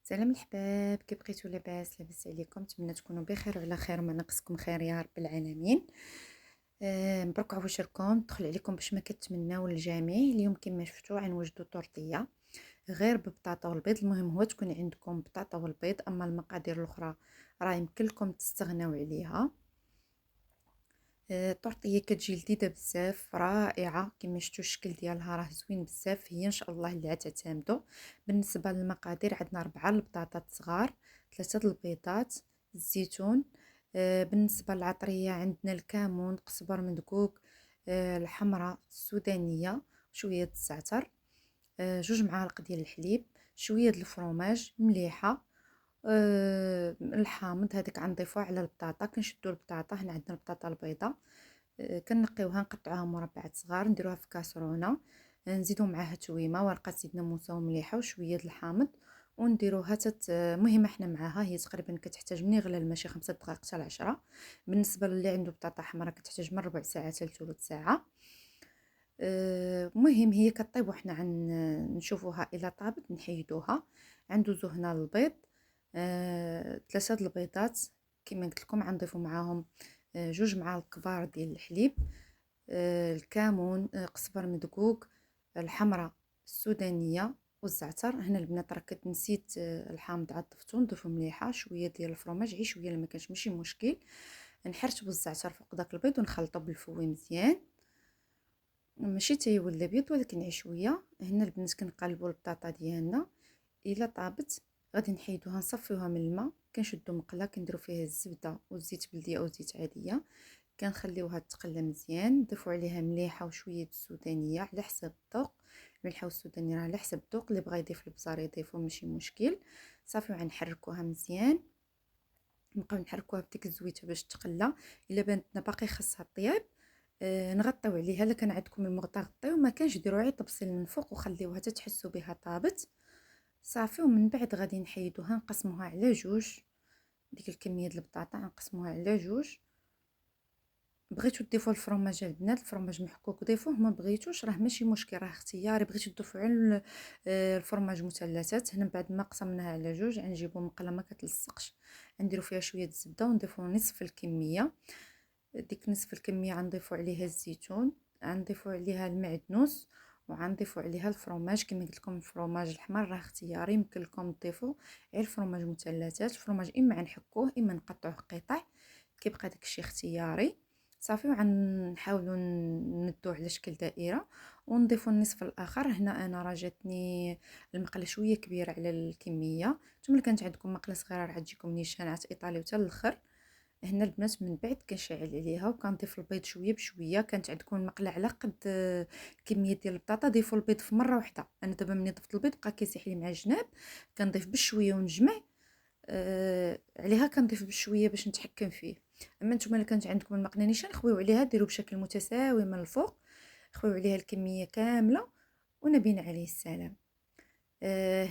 سلام الحباب، كي بقيتو لاباس عليكم؟ نتمنى تكونوا بخير وعلى خير وما ناقصكم خير يا رب العالمين. مبروك عواشركم، دخل عليكم باش ما كتمناو الجميع. اليوم كما شفتوا غنوجدوا طورطيه غير ببطاطا والبيض. المهم هو تكون عندكم بطاطا والبيض، اما المقادير الاخرى راه يمكن لكم تستغناو عليها. الطورطيه كتجي لذيذه بزاف، رائعه. كما شفتوا الشكل ديالها راه زوين بزاف. هي ان شاء الله اللي غتعتمدوا. بالنسبه للمقادير عندنا 4 البطاطات صغار، 3 البيضات، الزيتون. بالنسبه للعطريه عندنا الكمون، قزبر مدقوق، الحمراء السودانيه، شويه الزعتر، 2 معالق ديال الحليب، شويه د الفرomاج، مليحه. الحامض هذاك غنضيفوه على البطاطا. كنشدو البطاطا، هنا عندنا البطاطا البيضاء، كنقيوها نقطعوها مربعات صغار، نديروها في كاسرونه، نزيدو معاها تويمه، ورقه زيت ناموسه ومليحه وشويه د الحامض، ونديروها مهمه حنا معاها. هي تقريبا كتحتاج من يغلى الماء شي 5 دقائق حتى ل 10. بالنسبه للي عنده بطاطا حمراء كتحتاج من ربع ساعه حتى لثلث ساعه. مهم هي كطيب وحنا نشوفوها الى طابت نحيدوها. ندوزو هنا للبيض. 3 د البيضات كما قلت لكم غنضيفو معاهم 2 معالق كبار ديال الحليب، الكمون، قزبر مدقوق، الحمراء السودانيه والزعتر. هنا البنات راه كنت نسيت الحامض عاد ضفتو، نضيفو مليحه. شويه ديال الفرماج، غير شويه الا ما كانش ماشي مشكل. نحرشوا الزعتر فوق داك البيض ونخلطو بالفوي مزيان، ماشي تيولى بيض ولكن غير شويه. هنا البنات كنقلبوا البطاطا ديالنا، الا طابت غادي نحيدوها نصفيوها من الماء. كنشدو مقله كنديرو فيها الزبده والزيت بلديه او زيت عاديه، كنخليوها تقلى مزيان. نضيفو عليها مليحه وشويه السودانيه على حسب الذوق. الملحه والسودانيه راه على حسب الذوق، اللي بغى يضيف البزار يضيفو ماشي مشكل. صافي غنحركوها مزيان، نبقاو نحركوها بديك الزويته باش تقلى. الا بانت لنا باقي خاصها طياب نغطيو عليها. الا كان عندكم المغطى غطيو، ما كانش ديروا غير طبسيل من فوق وخليوها حتى تحسوا بها طابت. صافي. ومن بعد غادي نحيدوها نقسموها على جوج. ديك الكميه ديال البطاطا نقسموها على جوج. بغيتو تضيفوا الفرماج البنات، الفرماج محكوك ضيفوه، ما بغيتوش راه ماشي مشكل، راه اختياري. بغيتو تضيفوا على الفرماج مثلثات. هنا بعد ما قسمناها على جوج غنجيبو مقله ما كتلصقش، نديرو فيها شويه الزبده ونضيفو نصف الكميه. ديك نصف الكميه غنضيفو عليها الزيتون، غنضيفو عليها المعدنوس، وغنضيفو عليها الفرماج. كما قلت لكم الفرماج الحمر راه اختياري، يمكن لكم تضيفوا غير الفرماج مثلثات. الفرماج اما نحكوه اما نقطعوه قطع، كيبقى داكشي اختياري. صافي. وغنحاولوا ندو على شكل دائره ونضيفوا النصف الاخر. هنا انا راه جاتني المقله شويه كبيره على الكميه. نتوما كانت عندكم مقله صغيره راه تجيكم نيشان ايطالي حتى الاخر. هنا البنات من بعد كنشعل عليها وكنضيف البيض شويه بشويه. كانت عندكم المقله على قد الكميه ديال البطاطا ضيفوا البيض في مره واحده. انا دابا ملي ضفت البيض بقى كيسيح لي مع الجناب، كنضيف بشويه ونجمع عليها. كنضيف بشويه باش نتحكم فيه. اما نتوما الا كانت عندكم المقله نيشان خويو عليها، ديروا بشكل متساوي من الفوق، خويو عليها الكميه كامله ونبينا عليه السلام.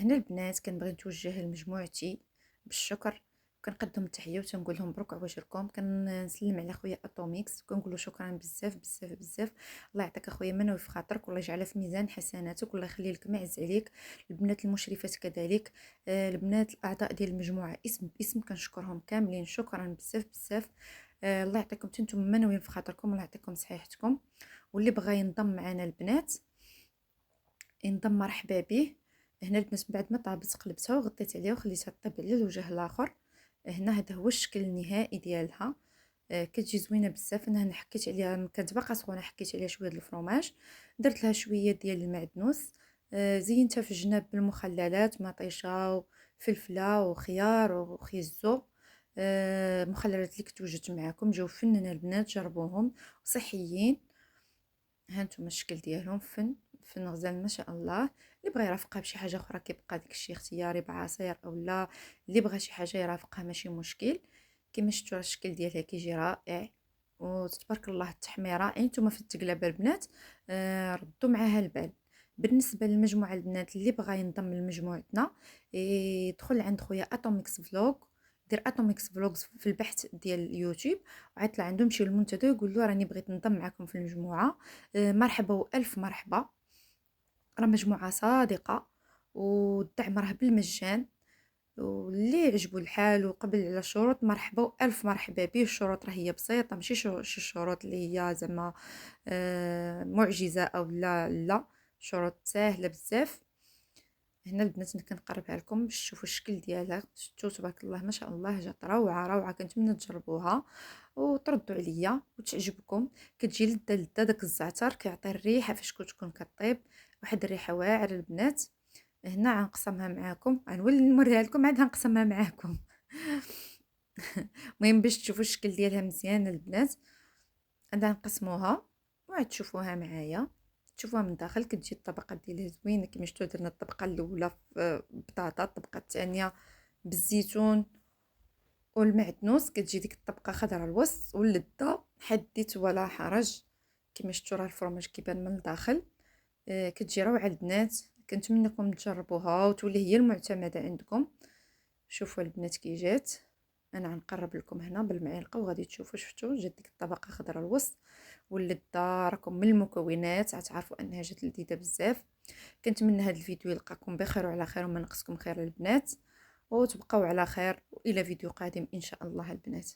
هنا البنات كنبغي نتوجه لمجموعتي بالشكر، كنقدم التحيه وتنقول لهم مبروك عواشركم. كنسلم على خويا اتوميكس وكنقول له شكرا بزاف بزاف بزاف. الله يعطيك اخويا منوي في خاطرك، والله يجعلها في ميزان حسناتك، والله يخلي لك ما يعز عليك. البنات المشرفات كذلك، البنات الاعضاء ديال المجموعه اسم باسم كنشكرهم كاملين، شكرا بزاف بزاف. الله يعطيكم نتوما منويين في خاطركم، الله يعطيكم صحيحتكم. واللي بغى ينضم معنا البنات ينضم مرحبا به. هنا البنات بعد ما طابت قلبتها وغطيت عليها وخليتها طيب على الوجه الاخر. هنا هذا هو الشكل النهائي ديالها. كتجي زوينه بزاف. انا حكيت عليها كانت باقا سخونه، حكيت عليها شويه د الفرomاج، درت لها شويه ديال المعدنوس، زينتها في الجناب بالمخللات، مطيشه وفلفله وخيار وخيزو. مخللات اللي كتوجد معكم جاو فنانه البنات، جربوهم صحيين. ها نتوما الشكل ديالهم فن غزال ما شاء الله. اللي بغى يرافقها بشي حاجه اخرى كيبقى داكشي اختياري، بعصير او لا. اللي بغى شي حاجه يرافقها ماشي مشكل. كما شفتوا الشكل ديالها كيجي رائع وتبارك الله. التحميره انتما في التقلابه البنات ردوا معاها البال. بالنسبه للمجموعه البنات اللي بغى ينضم لمجموعتنا يدخل عند خويا اتوميكس فلوغ، دير اتوميكس فلوغز في البحث ديال اليوتيوب، وعيطلع عندهم شي المنتدى يقول له راني بغيت ننضم معكم في المجموعه. مرحبا والف مرحبا. راه مجموعه صادقه والدعم راه بالمجان. واللي عجبو الحال وقبل على الشروط مرحبا والف مرحبا به. الشروط راه هي بسيطه، ماشي شي شروط اللي هي زعما معجزه او لا لا، شروط سهله بزاف. هنا البنات كنقربها لكم باش تشوفوا الشكل ديالها. شفتوا تبارك الله ما شاء الله، جات روعه روعه. كنتمنى تجربوها وتردوا عليا وتعجبكم. كتجي لذة لذة، داك الزعتر كيعطي الريحه فاش كتكون كطيب، واحد الريحه واعره البنات. هنا غنقسمها معاكم، غنولي نوريها لكم عاد غنقسمها معاكم. المهم باش تشوفوا الشكل ديالها مزيان البنات، عاد غنقسموها وعاد تشوفوها معايا. تشوفوها من الداخل كتجي الطبقه ديالها زوينه كما شفتوا. درنا الطبقه الاولى بطاطا، الطبقه الثانيه بالزيتون والمعدنوس، كتجي ديك الطبقه خضراء الوسط واللذه حديت ولا حرج. كما شفتوا راه الفرماج كيبان من الداخل. كتجي روعه البنات. كنتمنىكم تجربوها وتولي هي المعتمده عندكم. شوفوا البنات كي جات، انا غنقرب لكم هنا بالمعلقه وغادي تشوفوا. شفتوا جات ديك الطبقه خضراء الوسط واللذه. راكم من المكونات غتعرفوا انها جات لذيذه بزاف. كنتمنى هذا الفيديو يلقاكم بخير وعلى خير وما نقصكم خير البنات، وتبقوا على خير والى فيديو قادم ان شاء الله البنات.